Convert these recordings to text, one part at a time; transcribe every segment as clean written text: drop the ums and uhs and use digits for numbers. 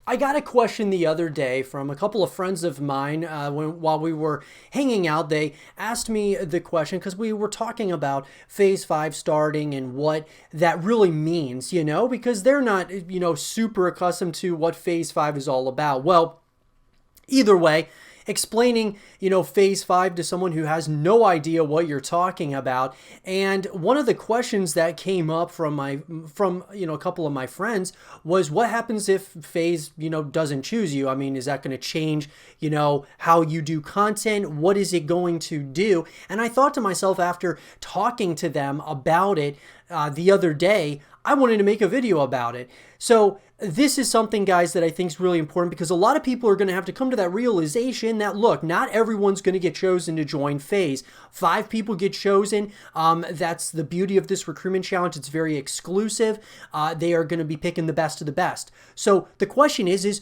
I got a question the other day from a couple of friends of mine while we were hanging out. They asked me the question because we were talking about Phase 5 starting and what that really means, because they're not, super accustomed to what Phase 5 is all about. Well, either way, explaining, Phase 5 to someone who has no idea what you're talking about. And one of the questions that came up from a couple of my friends was, what happens if Phase, doesn't choose you? I mean, is that going to change, how you do content? What is it going to do? And I thought to myself, after talking to them about it the other day, I wanted to make a video about it. So this is something, guys, that I think is really important, because a lot of people are going to have to come to that realization that, look, not everyone's going to get chosen to join FaZe. 5 people get chosen. That's the beauty of this recruitment challenge. It's very exclusive. They are going to be picking the best of the best. So the question is,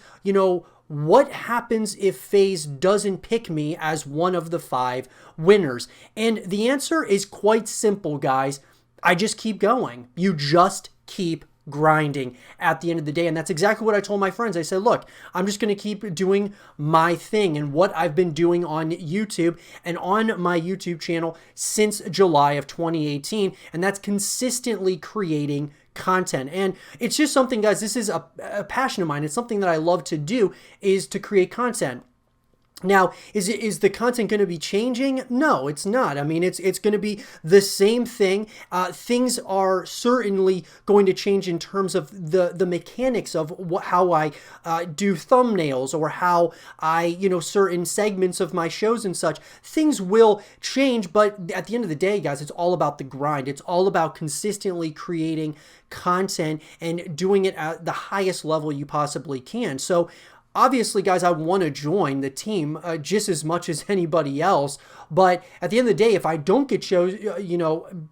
what happens if FaZe doesn't pick me as one of the 5 winners? And the answer is quite simple, guys. I just keep going. You just keep grinding at the end of the day. And that's exactly what I told my friends. I said, look, I'm just going to keep doing my thing and what I've been doing on YouTube and on my YouTube channel since July of 2018. And that's consistently creating content. And it's just something, guys, this is a passion of mine. It's something that I love to do, is to create content. Now, is the content going to be changing? No, it's not. I mean, it's going to be the same thing. Things are certainly going to change in terms of the mechanics of how I do thumbnails, or how I, certain segments of my shows and such. Things will change, but at the end of the day, guys, it's all about the grind. It's all about consistently creating content and doing it at the highest level you possibly can. So obviously, guys, I want to join the team just as much as anybody else. But at the end of the day, if I don't get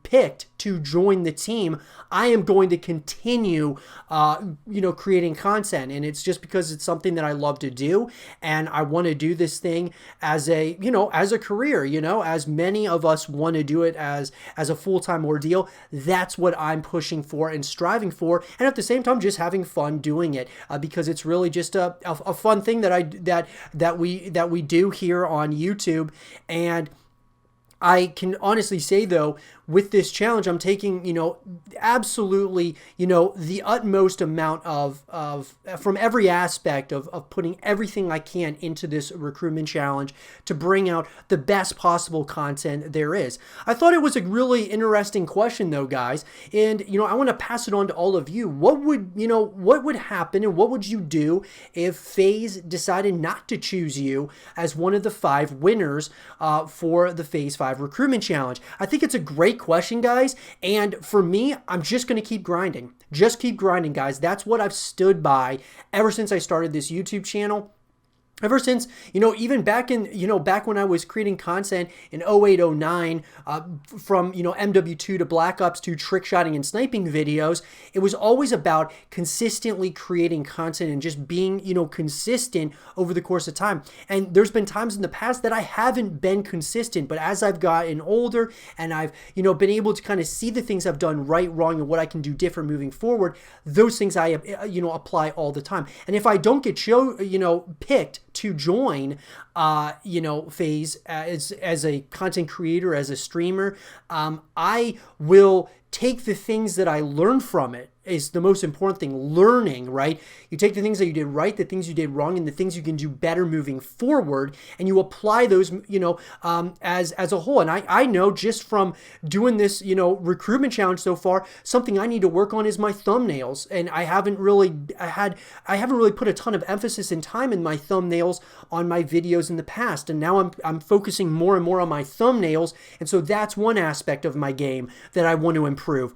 picked to join the team, I am going to continue, creating content. And it's just because it's something that I love to do. And I want to do this thing as a career, as many of us want to do it as a full-time ordeal. That's what I'm pushing for and striving for. And at the same time, just having fun doing it, because it's really just a fun thing that we do here on YouTube. And I can honestly say, though, with this challenge, I'm taking, absolutely, the utmost amount of from every aspect of putting everything I can into this recruitment challenge to bring out the best possible content there is. I thought it was a really interesting question, though, guys. And, I want to pass it on to all of you. What would happen, and what would you do if FaZe decided not to choose you as one of the 5 winners for the Phase 5 recruitment challenge? I think it's a great question, guys. And for me, I'm just going to keep grinding. Just keep grinding, guys. That's what I've stood by ever since I started this YouTube channel. Ever since, even back when I was creating content in 08, 09, from, MW2 to Black Ops to trick shotting and sniping videos, it was always about consistently creating content and just being, consistent over the course of time. And there's been times in the past that I haven't been consistent, but as I've gotten older and I've, been able to kind of see the things I've done right, wrong, and what I can do different moving forward, those things I, apply all the time. And if I don't get picked to join, FaZe as a content creator, as a streamer, I will take the things that I learned from it. Is the most important thing. Learning, right? You take the things that you did right, the things you did wrong, and the things you can do better moving forward, and you apply those, as a whole. And I know just from doing this, recruitment challenge so far, something I need to work on is my thumbnails. And I haven't really put a ton of emphasis and time in my thumbnails on my videos in the past. And now I'm focusing more and more on my thumbnails. And so that's one aspect of my game that I want to improve.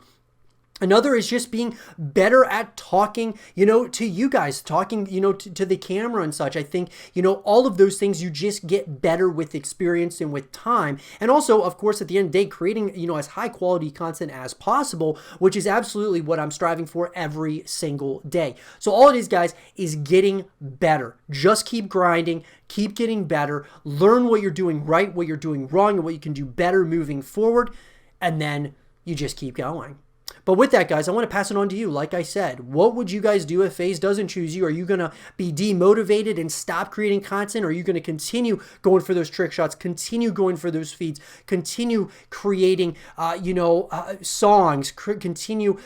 Another is just being better at talking, to you guys, talking, to the camera and such. I think, all of those things you just get better with experience and with time. And also, of course, at the end of the day, creating, as high quality content as possible, which is absolutely what I'm striving for every single day. So all it is, guys, is getting better. Just keep grinding, keep getting better, learn what you're doing right, what you're doing wrong, and what you can do better moving forward. And then you just keep going. But with that, guys, I want to pass it on to you. Like I said, what would you guys do if FaZe doesn't choose you? Are you going to be demotivated and stop creating content? Or are you going to continue going for those trick shots, continue going for those feeds, continue creating, songs, continue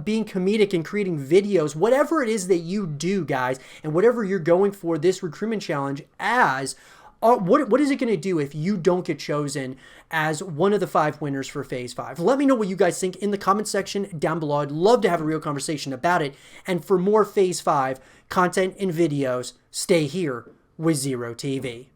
being comedic and creating videos, whatever it is that you do, guys, and whatever you're going for this recruitment challenge as, what is it going to do if you don't get chosen as one of the 5 winners for Phase 5? Let me know what you guys think in the comment section down below. I'd love to have a real conversation about it. And for more Phase 5 content and videos, stay here with Zero TV.